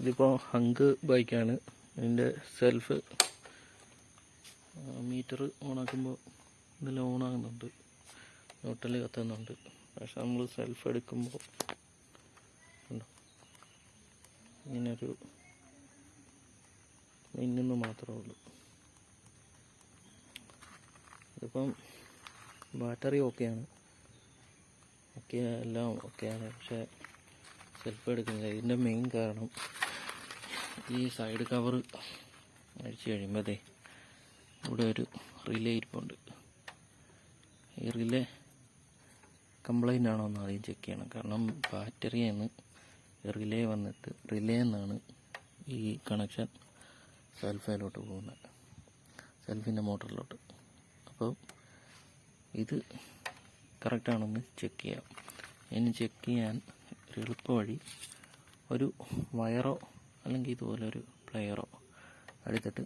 ഇതിപ്പോൾ ഹങ്ക് ബൈക്കാണ്. ഇതിൻ്റെ സെൽഫ് മീറ്റർ ഓണാക്കുമ്പോൾ ഇതിൽ ഓണാകുന്നുണ്ട്, ന്യൂട്രൽ കത്തുന്നുണ്ട്. പക്ഷെ നമ്മൾ സെൽഫ് എടുക്കുമ്പോൾ ഇങ്ങനൊരു മിന്നുന്നു മാത്രമേ ഉള്ളൂ. ഇതിപ്പം ബാറ്ററി ഓക്കെയാണ്, എല്ലാം ഓക്കെയാണ്. പക്ഷേ സെൽഫ് എടുക്കുന്നില്ല. ഇതിൻ്റെ മെയിൻ കാരണം ഈ സൈഡ് കവർ അടിച്ചു കഴിയുമ്പോഴേ ഇവിടെ ഒരു റിലേ ഇരിപ്പുണ്ട്. ഈ റിലേ കംപ്ലൈൻ്റ് ആണോ എന്ന് ആദ്യം ചെക്ക് ചെയ്യണം. കാരണം ബാറ്ററിയിൽ നിന്ന് റിലേ വന്നിട്ട് റിലേ എന്നാണ് ഈ കണക്ഷൻ സെൽഫിലോട്ട് പോകുന്നത്, സെൽഫിൻ്റെ മോട്ടറിലോട്ട്. അപ്പോൾ ഇത് കറക്റ്റാണെന്ന് ചെക്ക് ചെയ്യാം. ഇനി ചെക്ക് ചെയ്യാൻ ഒരു എളുപ്പ വഴി, ഒരു വയറോ അല്ലെങ്കിൽ ഇതുപോലെ ഒരു പ്ലെയറോ എടുത്തിട്ട്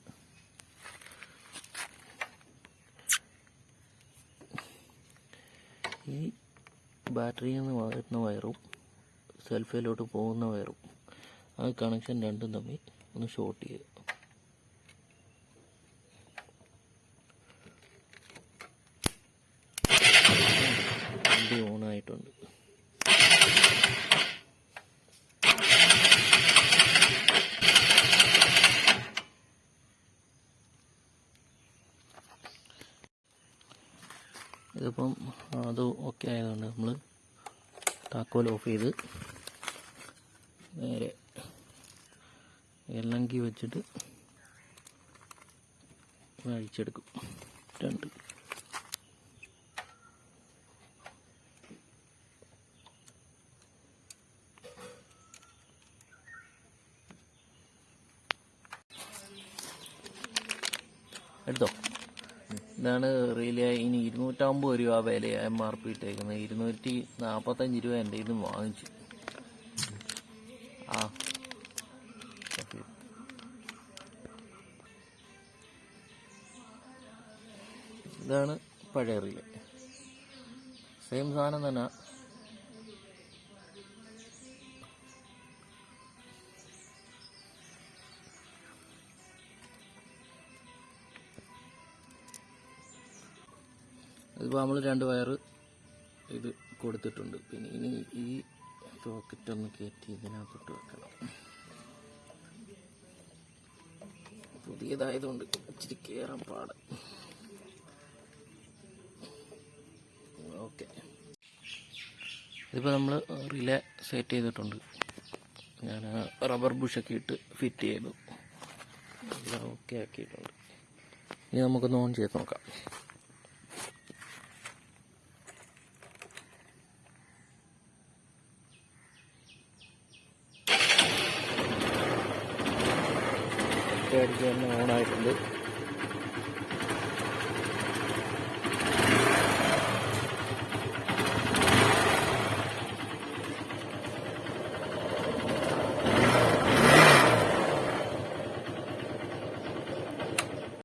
ഈ ബാറ്ററിയിൽ നിന്ന് വരുന്ന വയറും സെൽഫിലോട്ട് പോകുന്ന വയറും ആ കണക്ഷൻ രണ്ടും തമ്മിൽ ഒന്ന് ഷോർട്ട് ചെയ്യുക. വണ്ടി ഓണായിട്ടുണ്ട്. ഇതിപ്പം അത് ഓക്കെ ആയതുകൊണ്ട് നമ്മൾ താക്കോൽ ഓഫ് ചെയ്ത് നേരെ എല്ലങ്കി വെച്ചിട്ട് അഴിച്ചെടുക്കും. രണ്ട് എടുത്തോ. ഇതാണ് റിലേ. ഇനി 250 രൂപ വില MRP ഇട്ടേക്കുന്നത്. 245 രൂപ എൻ്റെ ഇത് വാങ്ങിച്ചു. ഇതാണ് പഴയ റിലേ. സെയിം സാധനം തന്നെ. ഇതിപ്പോൾ നമ്മൾ 2 വയർ ഇത് കൊടുത്തിട്ടുണ്ട്. പിന്നെ ഇനി ഈ സോക്കറ്റ് ഒന്ന് കയറ്റി ഇതിനകത്തോട്ട് വെക്കണം. പുതിയതായതുകൊണ്ട് ഇച്ചിരി കയറാൻ പാട്. ഓക്കെ, ഇതിപ്പോൾ നമ്മൾ റിലേ സെറ്റ് ചെയ്തിട്ടുണ്ട്. ഞാൻ റബ്ബർ ബുഷൊക്കെ ഇട്ട് ഫിറ്റ് ചെയ്തു. എല്ലാം ഓക്കെ ആക്കിയിട്ടുണ്ട്. ഇനി നമുക്കൊന്ന് ഓൺ ചെയ്ത് നോക്കാം. അടിച്ച് തന്നെ ഓണായിട്ടുണ്ട്.